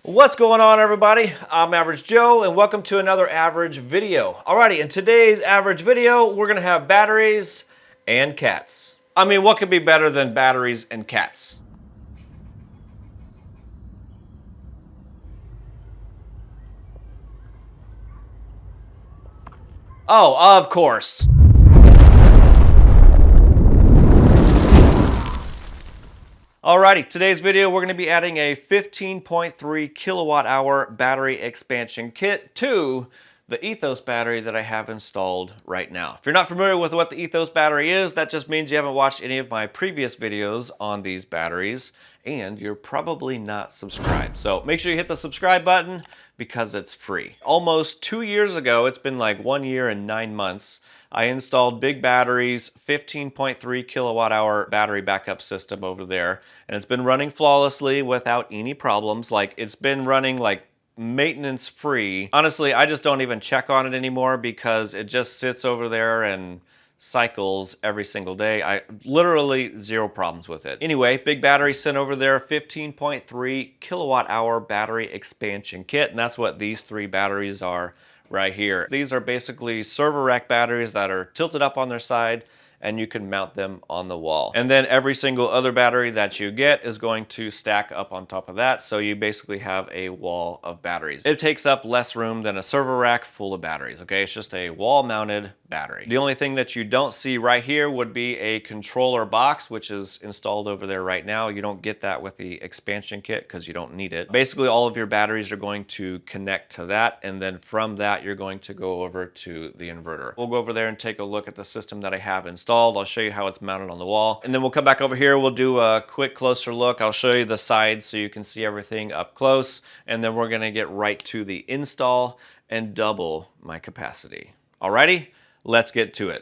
What's going on, everybody? I'm Average Joe and welcome to another Average video. Alrighty, in today's Average video, we're gonna have batteries and cats. I mean, what could be better than batteries and cats? Oh, of course. Alrighty, today's video we're going to be adding a 15.3 kilowatt hour battery expansion kit to the Ethos battery that I have installed right now. If you're not familiar with what the Ethos battery is, that just means you haven't watched any of my previous videos on these batteries and you're probably not subscribed. So make sure you hit the subscribe button because it's free. Almost 2 years ago, it's been like 1 year and 9 months, I installed Big Battery's 15.3 kilowatt hour battery backup system over there, and it's been running flawlessly without any problems. Like, it's been running like maintenance free. Honestly, I just don't even check on it anymore because it just sits over there and cycles every single day. I literally zero problems with it. Anyway, Big Battery sent over their 15.3 kilowatt hour battery expansion kit, and that's what these three batteries are right here. These are basically server rack batteries that are tilted up on their side and you can mount them on the wall. And then every single other battery that you get is going to stack up on top of that, so you basically have a wall of batteries. It takes up less room than a server rack full of batteries, okay? It's just a wall-mounted battery. The only thing that you don't see right here would be a controller box, which is installed over there right now. You don't get that with the expansion kit because you don't need it. Basically, all of your batteries are going to connect to that, and then from that, you're going to go over to the inverter. We'll go over there and take a look at the system that I have installed. I'll show you how it's mounted on the wall, and then we'll come back over here. We'll do a quick closer look. I'll show you the sides so you can see everything up close, and then we're gonna get right to the install and double my capacity. Alrighty, let's get to it.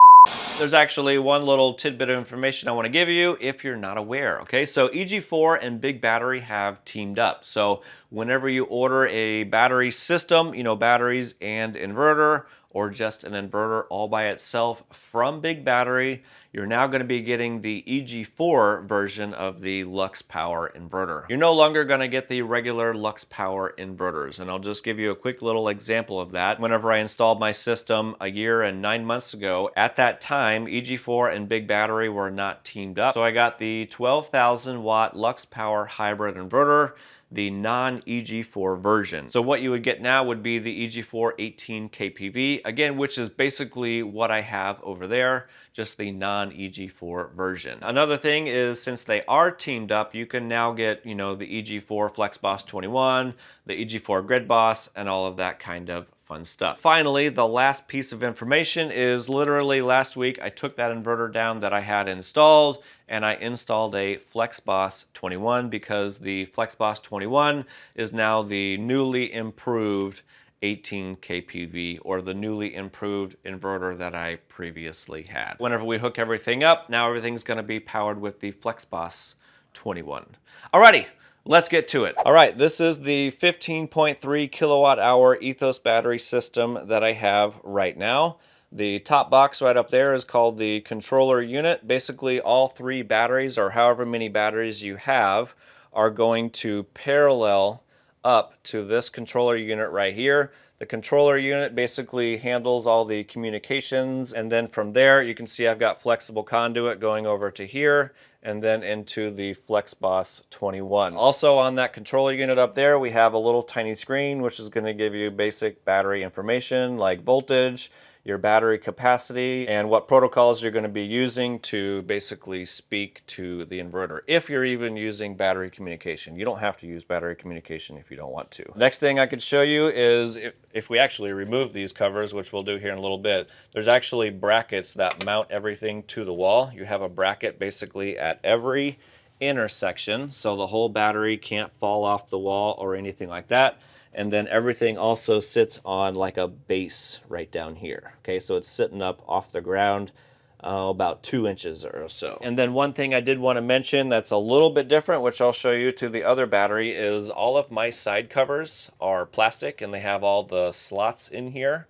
There's actually one little tidbit of information I want to give you if you're not aware, okay? So EG4 and Big Battery have teamed up. So whenever you order a battery system, you know, batteries and inverter, or just an inverter all by itself from Big Battery, you're now going to be getting the EG4 version of the Lux Power inverter. You're no longer going to get the regular Lux Power inverters, and I'll just give you a quick little example of that. Whenever I installed my system a year and 9 months ago, at that time, EG4 and Big Battery were not teamed up. So I got the 12,000 watt Lux Power hybrid inverter, the non-EG4 version. So what you would get now would be the EG4 18 kPV, again, which is basically what I have over there, just the non-EG4 version. Another thing is, since they are teamed up, you can now get, you know, the EG4 FlexBoss 21, the EG4 GridBoss, and all of that kind of fun stuff. Finally, the last piece of information is literally last week I took that inverter down that I had installed and I installed a FlexBoss 21 because the FlexBoss 21 is now the newly improved 18 kPV, or the newly improved inverter that I previously had. Whenever we hook everything up, now everything's going to be powered with the FlexBoss 21. Alrighty, let's get to it. All right, this is the 15.3 kilowatt hour Ethos battery system that I have right now. The top box right up there is called the controller unit. Basically, all three batteries, or however many batteries you have, are going to parallel up to this controller unit right here. The controller unit basically handles all the communications, and then from there you can see I've got flexible conduit going over to here and then into the FlexBoss 21. Also on that controller unit up there, we have a little tiny screen which is going to give you basic battery information like voltage, your battery capacity, and what protocols you're going to be using to basically speak to the inverter. If you're even using battery communication. You don't have to use battery communication if you don't want to. Next thing I could show you is if we actually remove these covers, which we'll do here in a little bit, there's actually brackets that mount everything to the wall. You have a bracket basically at every intersection, so the whole battery can't fall off the wall or anything like that. And then everything also sits on like a base right down here. Okay, so it's sitting up off the ground about 2 inches or so. And then one thing I did want to mention that's a little bit different, which I'll show you to the other battery, is all of my side covers are plastic and they have all the slots in here.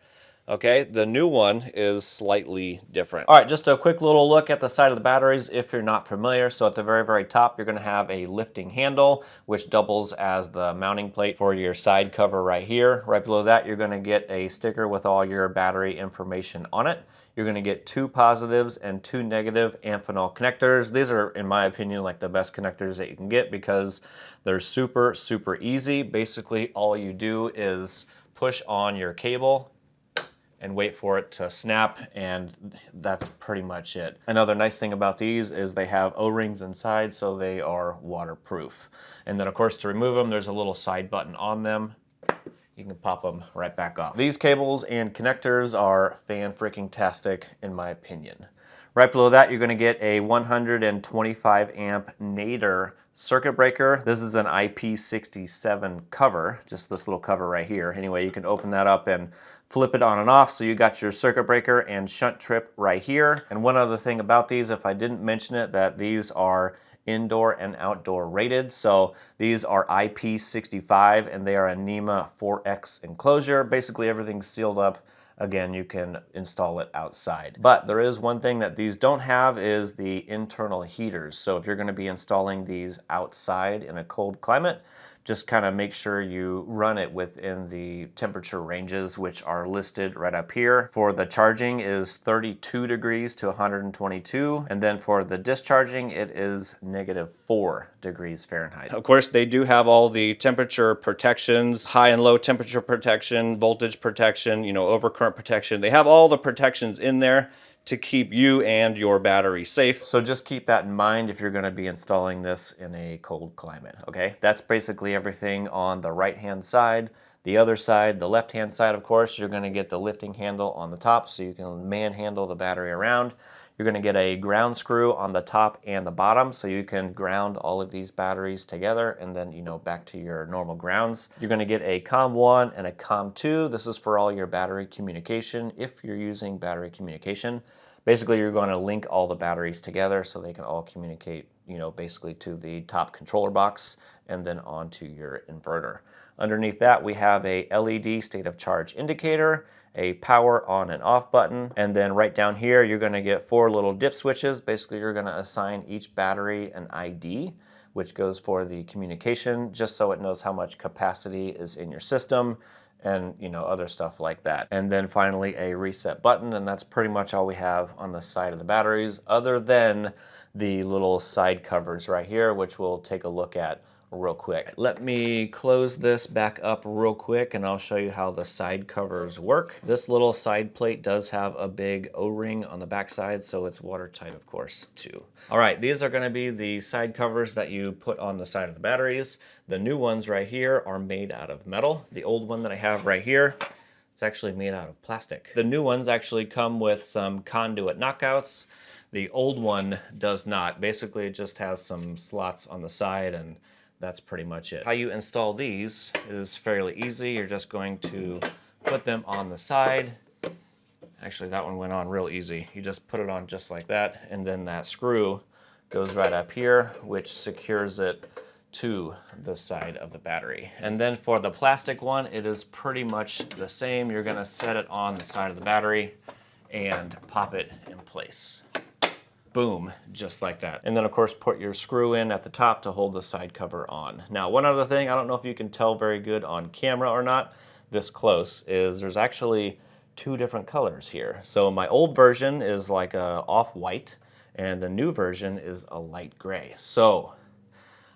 Okay, the new one is slightly different. All right, just a quick little look at the side of the batteries if you're not familiar. So at the very, very top, you're gonna have a lifting handle, which doubles as the mounting plate for your side cover right here. Right below that, you're gonna get a sticker with all your battery information on it. You're gonna get 2 positives and 2 negative Amphenol connectors. These are, in my opinion, like the best connectors that you can get because they're super, super easy. Basically, all you do is push on your cable and wait for it to snap, and that's pretty much it. Another nice thing about these is they have O-rings inside, so they are waterproof. And then of course to remove them, there's a little side button on them. You can pop them right back off. These cables and connectors are fan-freaking-tastic in my opinion. Right below that, you're gonna get a 125 amp Nader circuit breaker. This is an IP67 cover, just this little cover right here. Anyway, you can open that up and flip it on and off. So you got your circuit breaker and shunt trip right here. And one other thing about these, if I didn't mention it, that these are indoor and outdoor rated. So these are IP65 and they are a NEMA 4X enclosure. Basically everything's sealed up. Again, you can install it outside. But there is one thing that these don't have is the internal heaters. So if you're gonna be installing these outside in a cold climate, just kind of make sure you run it within the temperature ranges, which are listed right up here. For the charging is 32 degrees to 122. And then for the discharging, it is -4 degrees Fahrenheit. Of course, they do have all the temperature protections, high and low temperature protection, voltage protection, you know, overcurrent protection. They have all the protections in there to keep you and your battery safe. So just keep that in mind if you're gonna be installing this in a cold climate, okay? That's basically everything on the right-hand side. The other side, the left-hand side, of course, you're gonna get the lifting handle on the top so you can manhandle the battery around. You're gonna get a ground screw on the top and the bottom so you can ground all of these batteries together and then, you know, back to your normal grounds. You're gonna get a COM1 and a COM2. This is for all your battery communication if you're using battery communication. Basically, you're going to link all the batteries together so they can all communicate, you know, basically to the top controller box and then onto your inverter. Underneath that, we have a LED state of charge indicator, a power on and off button, and then right down here, you're going to get 4 little dip switches. Basically, you're going to assign each battery an ID, which goes for the communication, just so it knows how much capacity is in your system, and you know, other stuff like that. And then finally a reset button, and that's pretty much all we have on the side of the batteries other than the little side covers right here, which we'll take a look at real quick. Let me close this back up real quick and I'll show you how the side covers work. This little side plate does have a big O-ring on the back side, so it's watertight, of course, too. All right, these are gonna be the side covers that you put on the side of the batteries. The new ones right here are made out of metal. The old one that I have right here, it's actually made out of plastic. The new ones actually come with some conduit knockouts. The old one does not. Basically, it just has some slots on the side and that's pretty much it. How you install these is fairly easy. You're just going to put them on the side. Actually, that one went on real easy. You just put it on just like that, and then that screw goes right up here, which secures it to the side of the battery. And then for the plastic one, it is pretty much the same. You're gonna set it on the side of the battery and pop it in place. Boom, just like that. And then of course put your screw in at the top to hold the side cover on. Now one other thing, I don't know if you can tell very good on camera or not, this close, is there's actually 2 different colors here. So my old version is like a off-white and the new version is a light gray. So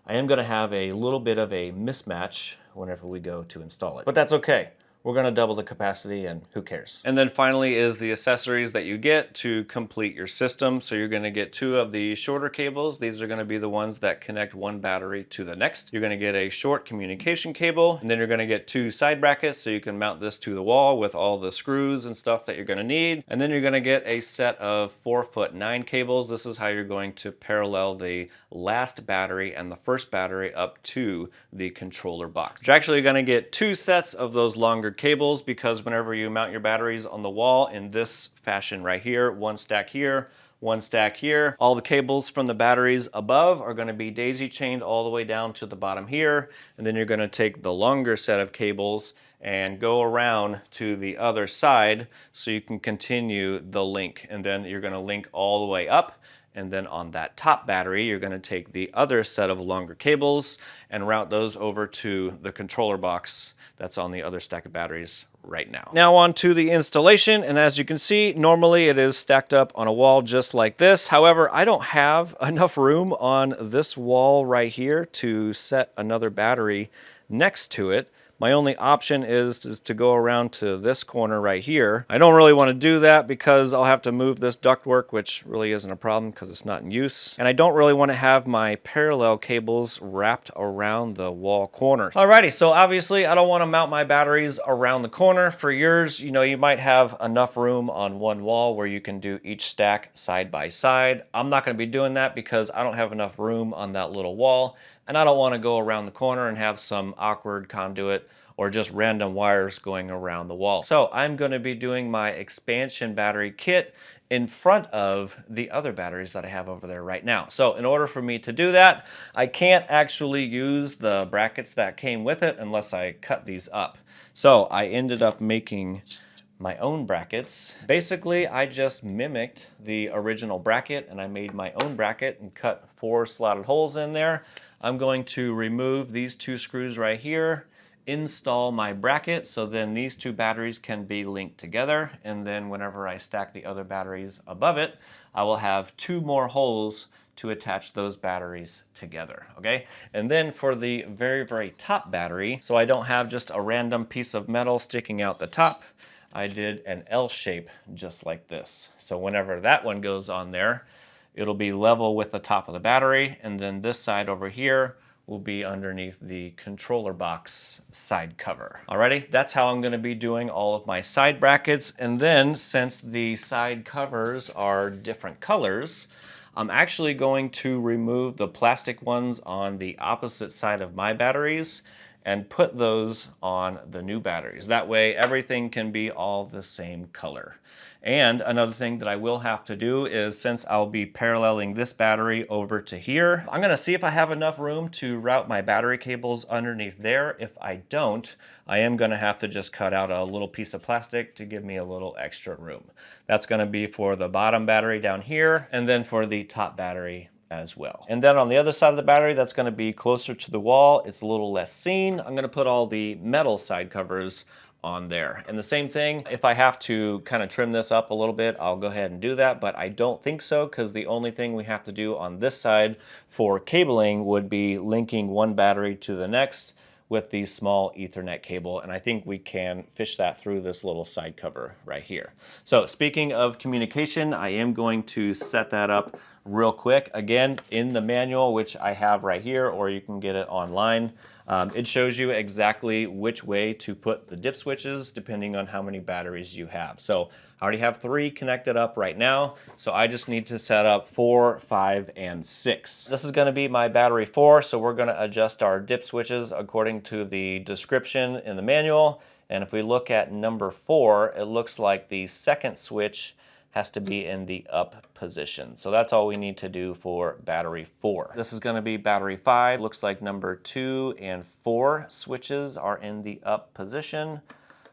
I am gonna have a little bit of a mismatch whenever we go to install it, but that's okay. We're gonna double the capacity and who cares? And then finally is the accessories that you get to complete your system. So you're gonna get 2 of the shorter cables. These are gonna be the ones that connect one battery to the next. You're gonna get a short communication cable, and then you're gonna get 2 side brackets so you can mount this to the wall with all the screws and stuff that you're gonna need. And then you're gonna get a set of 4'9" cables. This is how you're going to parallel the last battery and the first battery up to the controller box. You're actually gonna get 2 sets of those longer cables because whenever you mount your batteries on the wall in this fashion right here, 1 stack here, one stack here. All the cables from the batteries above are going to be daisy chained all the way down to the bottom here. And then you're going to take the longer set of cables and go around to the other side so you can continue the link. And then you're going to link all the way up. And then on that top battery, you're going to take the other set of longer cables and route those over to the controller box that's on the other stack of batteries right now. Now on to the installation, and as you can see, normally it is stacked up on a wall just like this. However, I don't have enough room on this wall right here to set another battery next to it. My only option is to go around to this corner right here. I don't really want to do that because I'll have to move this ductwork, which really isn't a problem because it's not in use. And I don't really want to have my parallel cables wrapped around the wall corner. Alrighty, so obviously I don't want to mount my batteries around the corner. For yours, you know, you might have enough room on one wall where you can do each stack side by side. I'm not going to be doing that because I don't have enough room on that little wall. And I don't want to go around the corner and have some awkward conduit or just random wires going around the wall. So I'm going to be doing my expansion battery kit in front of the other batteries that I have over there right now. So in order for me to do that, I can't actually use the brackets that came with it unless I cut these up. So I ended up making my own brackets. Basically, I just mimicked the original bracket and I made my own bracket and cut 4 slotted holes in there. I'm going to remove these 2 screws right here, install my bracket so then these 2 batteries can be linked together, and then whenever I stack the other batteries above it, I will have 2 more holes to attach those batteries together, okay? And then for the very, very top battery, so I don't have just a random piece of metal sticking out the top, I did an L shape just like this. So whenever that one goes on there, it'll be level with the top of the battery, and then this side over here will be underneath the controller box side cover. Alrighty, that's how I'm going to be doing all of my side brackets. And then since the side covers are different colors, I'm actually going to remove the plastic ones on the opposite side of my batteries and put those on the new batteries. That way everything can be all the same color. And another thing that I will have to do is, since I'll be paralleling this battery over to here, I'm gonna see if I have enough room to route my battery cables underneath there. If I don't, I am gonna have to just cut out a little piece of plastic to give me a little extra room. That's gonna be for the bottom battery down here, and then for the top battery as well. And then on the other side of the battery, that's gonna be closer to the wall. It's a little less seen. I'm gonna put all the metal side covers on there. And the same thing, if I have to kind of trim this up a little bit, I'll go ahead and do that, but I don't think so, because the only thing we have to do on this side for cabling would be linking one battery to the next with the small Ethernet cable, and I think we can fish that through this little side cover right here. So speaking of communication, I am going to set that up real quick. Again, in the manual, which I have right here, or you can get it online, it shows you exactly which way to put the dip switches depending on how many batteries you have. So I already have 3 connected up right now, so I just need to set up 4, 5, and 6. This is going to be my battery 4, so we're going to adjust our dip switches according to the description in the manual. And if we look at number 4, it looks like the second switch has to be in the up position. So that's all we need to do for battery 4. This is going to be battery 5. Looks like number 2 and 4 switches are in the up position.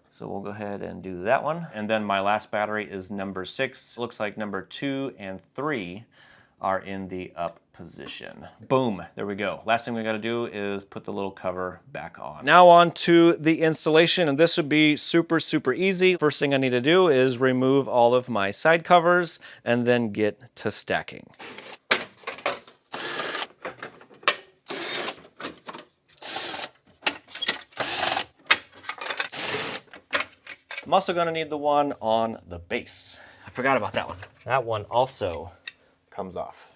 So we'll go ahead and do that one. And then my last battery is number 6. Looks like number 2 and 3 are in the up position. Boom, there we go. Last thing we gotta do is put the little cover back on. Now on to the installation, and this would be super, super easy. First thing I need to do is remove all of my side covers and then get to stacking. I'm also gonna need the one on the base. I forgot about that one. That one also comes off.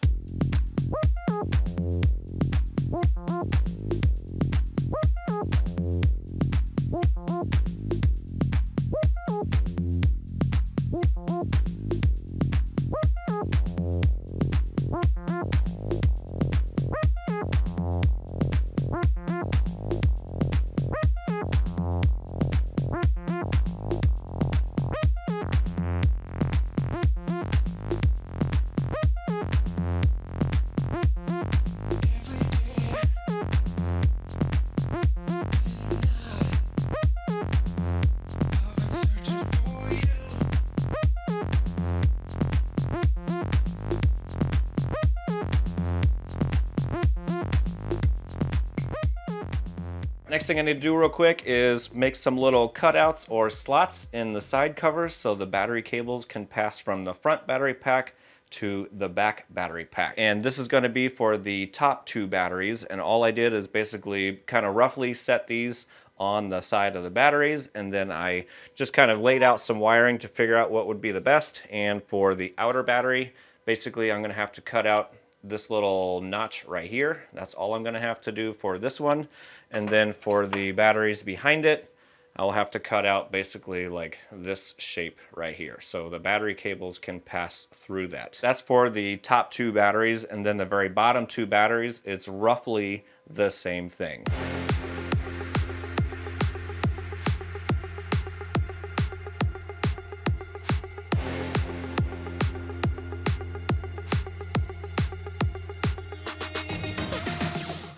Next thing I need to do real quick is make some little cutouts or slots in the side covers so the battery cables can pass from the front battery pack to the back battery pack. And this is going to be for the top 2 batteries, and all I did is basically kind of roughly set these on the side of the batteries, and then I just kind of laid out some wiring to figure out what would be the best. And for the outer battery, basically I'm going to have to cut out this little notch right here. That's all I'm going to have to do for this one. And then for the batteries behind it, I'll have to cut out basically like this shape right here, so the battery cables can pass through that. That's for the top 2 batteries, and then the very bottom 2 batteries, it's roughly the same thing.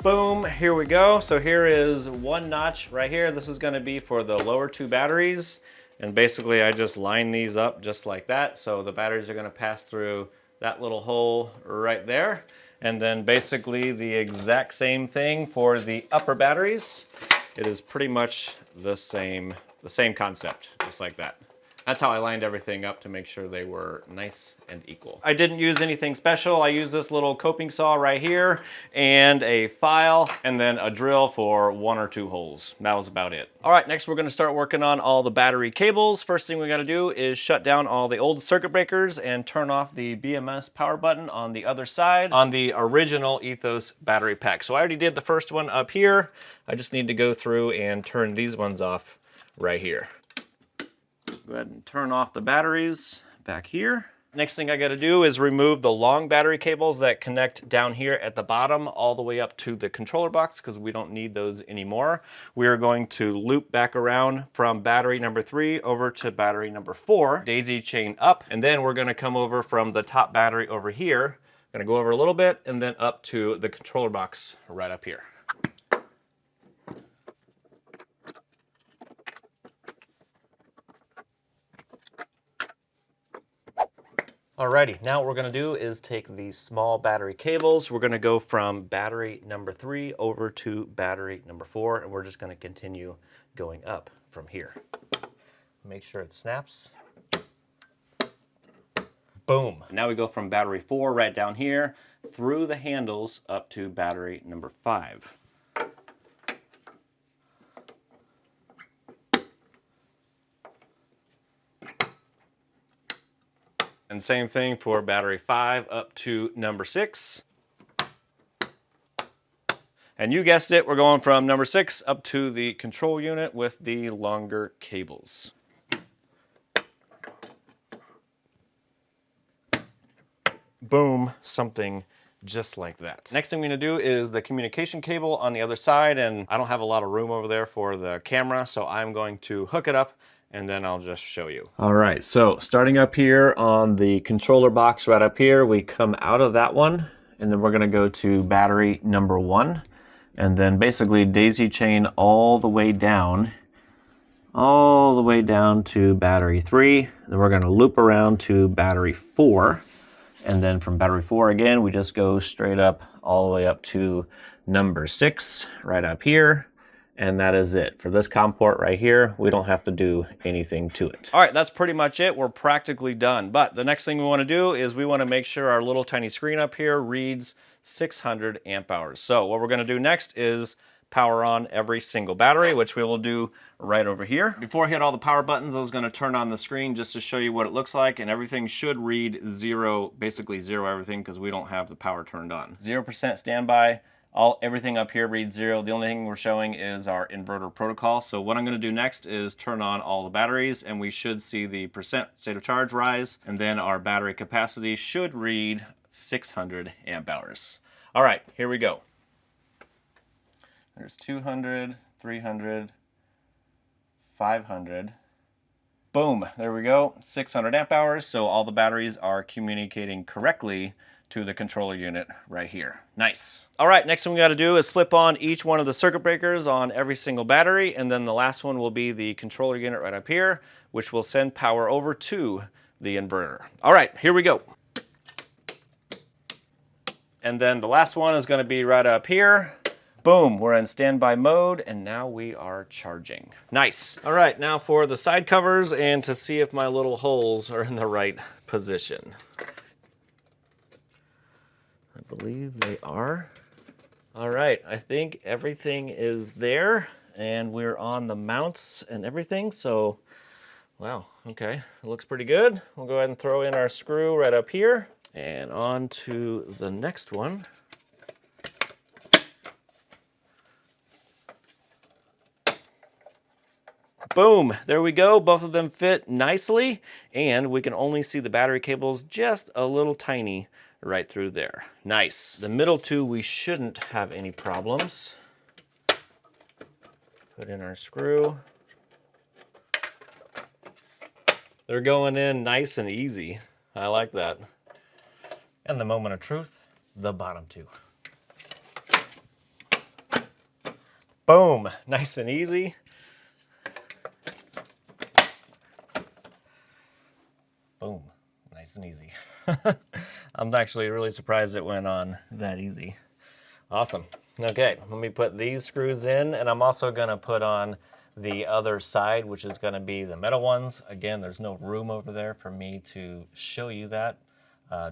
Boom, here we go. So here is one notch right here. This is gonna be for the lower 2 batteries. And basically I just line these up just like that. So the batteries are gonna pass through that little hole right there. And then basically the exact same thing for the upper batteries. It is pretty much the same concept, just like that. That's how I lined everything up to make sure they were nice and equal. I didn't use anything special. I used this little coping saw right here and a file and then a drill for 1 or 2 holes. That was about it. All right, next we're gonna start working on all the battery cables. First thing we gotta do is shut down all the old circuit breakers and turn off the BMS power button on the other side on the original Ethos battery pack. So I already did the first one up here. I just need to go through and turn these ones off right here. Go ahead and turn off the batteries back here. Next thing I got to do is remove the long battery cables that connect down here at the bottom all the way up to the controller box, because we don't need those anymore. We are going to loop back around from battery number 3 over to battery number 4, daisy chain up, and then we're going to come over from the top battery over here. Going to go over a little bit and then up to the controller box right up here. Alrighty, now what we're gonna do is take these small battery cables. We're gonna go from battery number 3 over to battery number 4, and we're just gonna continue going up from here. Make sure it snaps. Boom. Now we go from battery 4 right down here through the handles up to battery number 5. And same thing for battery 5 up to number 6. And you guessed it, we're going from number 6 up to the control unit with the longer cables. Boom, something just like that. Next thing we're gonna do is the communication cable on the other side, and I don't have a lot of room over there for the camera, so I'm going to hook it up and then I'll just show you. All right, so starting up here on the controller box right up here, we come out of that one, and then we're gonna go to battery number 1, and then basically daisy chain all the way down to battery 3. Then we're gonna loop around to battery 4, and then from battery 4 again, we just go straight up all the way up to number 6 right up here. And that is it. For this COM port right here, we don't have to do anything to it. All right, that's pretty much it. We're practically done. But the next thing we want to do is we want to make sure our little tiny screen up here reads 600 amp hours. So what we're going to do next is power on every single battery, which we will do right over here. Before I hit all the power buttons, I was going to turn on the screen just to show you what it looks like, and everything should read 0, basically 0 everything, because we don't have the power turned on. 0% standby. Everything up here reads 0. The only thing we're showing is our inverter protocol. So what I'm going to do next is turn on all the batteries, and we should see the percent state of charge rise, and then our battery capacity should read 600 amp hours. All right, here we go. There's 200, 300, 500. Boom, there we go, 600 amp hours. So all the batteries are communicating correctly to the controller unit right here. Nice. All right, next thing we got to do is flip on each one of the circuit breakers on every single battery, and then the last one will be the controller unit right up here, which will send power over to the inverter. All right, here we go. And then the last one is going to be right up here. Boom, we're in standby mode, and now we are charging. Nice. All right, now for the side covers and to see if my little holes are in the right position. I believe they are. All right, I think everything is there, and we're on the mounts and everything, so wow, okay, it looks pretty good. We'll go ahead and throw in our screw right up here, and on to the next one. Boom, there we go. Both of them fit nicely, and we can only see the battery cables just a little tiny right through there. Nice. The middle two, we shouldn't have any problems. Put in our screw. They're going in nice and easy. I like that. And the moment of truth, the bottom two. Boom, nice and easy. Boom, nice and easy. I'm actually really surprised it went on that easy. Awesome. Okay, let me put these screws in, and I'm also gonna put on the other side, which is gonna be the metal ones. Again, there's no room over there for me to show you that.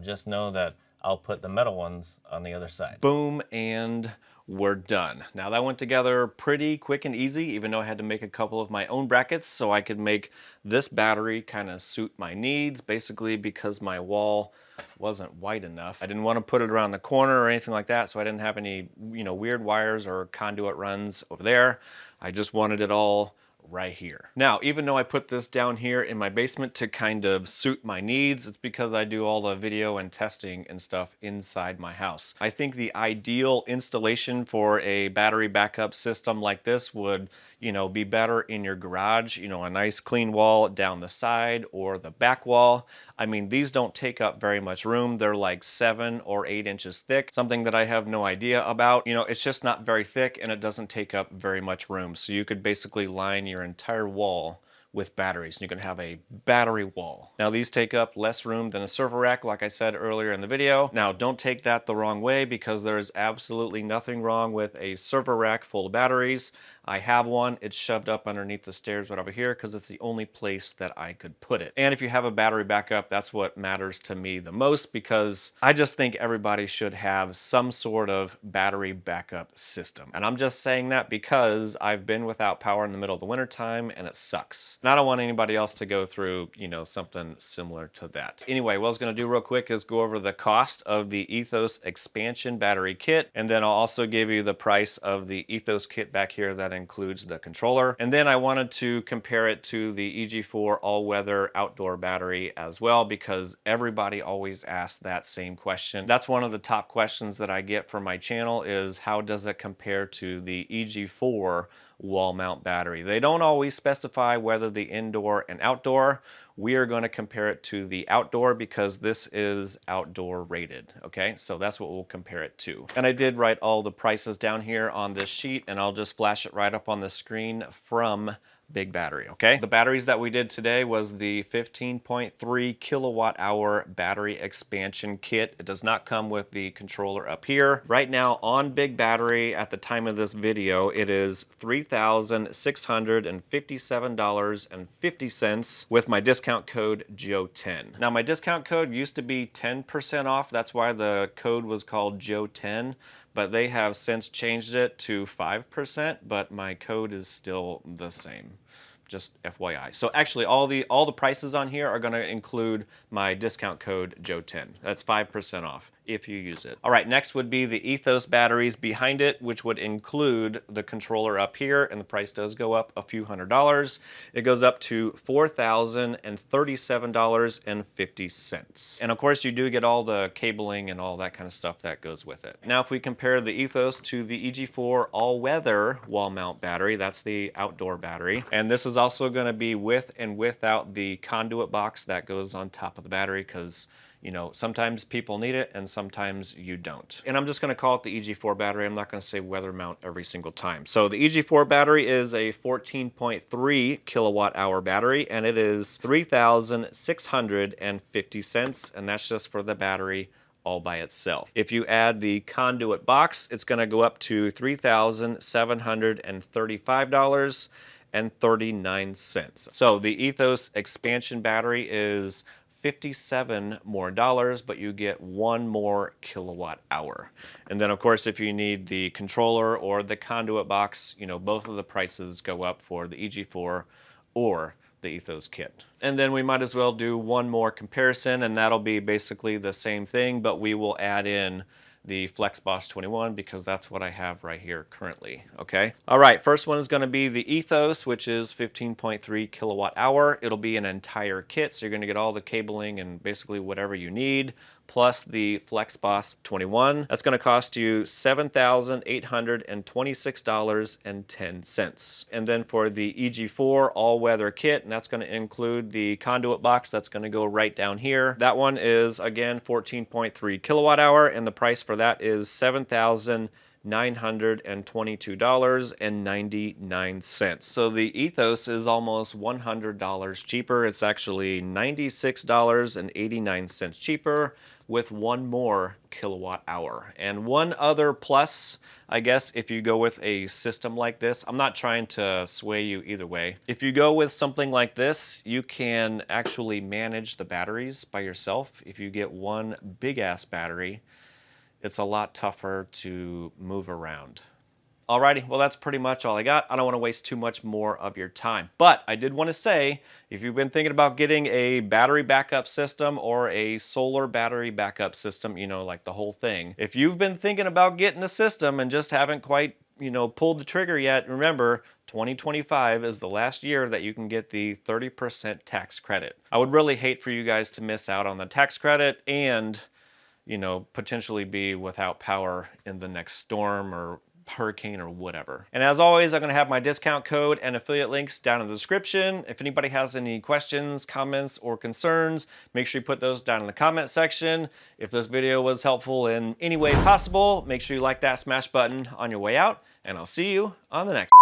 Just know that I'll put the metal ones on the other side. Boom, and we're done. Now that went together pretty quick and easy, even though I had to make a couple of my own brackets so I could make this battery kind of suit my needs, basically because my wall wasn't wide enough. I didn't want to put it around the corner or anything like that, so I didn't have any, weird wires or conduit runs over there. I just wanted it all right here. Now, even though I put this down here in my basement to kind of suit my needs, it's because I do all the video and testing and stuff inside my house. I think the ideal installation for a battery backup system like this would, be better in your garage, a nice clean wall down the side or the back wall. I mean, these don't take up very much room. They're like 7 or 8 inches thick, something that I have no idea about. It's just not very thick and it doesn't take up very much room. So you could basically line your entire wall with batteries, and you can have a battery wall. Now these take up less room than a server rack, like I said earlier in the video. Now don't take that the wrong way, because there is absolutely nothing wrong with a server rack full of batteries. I have one, it's shoved up underneath the stairs right over here because it's the only place that I could put it. And if you have a battery backup, that's what matters to me the most, because I just think everybody should have some sort of battery backup system. And I'm just saying that because I've been without power in the middle of the winter time and it sucks. And I don't want anybody else to go through, something similar to that. Anyway, what I was gonna do real quick is go over the cost of the Ethos expansion battery kit, and then I'll also give you the price of the Ethos kit back here that includes the controller. And then I wanted to compare it to the EG4 all-weather outdoor battery as well, because everybody always asks that same question. That's one of the top questions that I get from my channel, is how does it compare to the EG4 wall mount battery? They don't always specify whether the indoor and outdoor. We are going to compare it to the outdoor because this is outdoor rated. Okay, so that's what we'll compare it to. And I did write all the prices down here on this sheet, and I'll just flash it right up on the screen from Big Battery, okay? The batteries that we did today was the 15.3 kilowatt hour battery expansion kit. It does not come with the controller up here. Right now on Big Battery, at the time of this video, it is $3,657.50 with my discount code Joe10. Now my discount code used to be 10% off. That's why the code was called Joe10. But they have since changed it to 5%, but my code is still the same. Just FYI. So actually all the prices on here are gonna include my discount code Joe10. That's 5% off if you use it. All right, next would be the Ethos batteries behind it, which would include the controller up here, and the price does go up a few $100s. It goes up to $4,037.50. And of course you do get all the cabling and all that kind of stuff that goes with it. Now if we compare the Ethos to the EG4 all-weather wall mount battery, that's the outdoor battery, and this is also going to be with and without the conduit box that goes on top of the battery, because sometimes people need it and sometimes you don't. And I'm just gonna call it the EG4 battery. I'm not gonna say weather mount every single time. So the EG4 battery is a 14.3 kilowatt hour battery, and it is $3,650, and that's just for the battery all by itself. If you add the conduit box, it's going to go up to $3,735.39. So the Ethos expansion battery is $57 more, but you get 1 more kilowatt hour. And then of course, if you need the controller or the conduit box, you know, both of the prices go up for the EG4 or the Ethos kit. And then we might as well do one more comparison, and that'll be basically the same thing, but we will add in the FlexBoss 21 because that's what I have right here currently, okay? All right, first one is gonna be the Ethos, which is 15.3 kilowatt hour. It'll be an entire kit, so you're gonna get all the cabling and basically whatever you need, plus the FlexBoss 21. That's gonna cost you $7,826.10. And then for the EG4 all-weather kit, and that's gonna include the conduit box, that's gonna go right down here. That one is, again, 14.3 kilowatt hour, and the price for that is $7,922.99. So the Ethos is almost $100 cheaper. It's actually $96.89 cheaper with 1 more kilowatt hour. And one other plus, I guess, if you go with a system like this, I'm not trying to sway you either way. If you go with something like this, you can actually manage the batteries by yourself. If you get one big ass battery, it's a lot tougher to move around. Alrighty, well that's pretty much all I got. I don't want to waste too much more of your time. But I did want to say, if you've been thinking about getting a battery backup system or a solar battery backup system, you know, like the whole thing. If you've been thinking about getting a system and just haven't quite, you know, pulled the trigger yet, remember, 2025 is the last year that you can get the 30% tax credit. I would really hate for you guys to miss out on the tax credit and, you know, potentially be without power in the next storm or hurricane or whatever. And as always, I'm going to have my discount code and affiliate links down in the description. If anybody has any questions, comments, or concerns, make sure you put those down in the comment section. If this video was helpful in any way possible, make sure you like that smash button on your way out, and I'll see you on the next.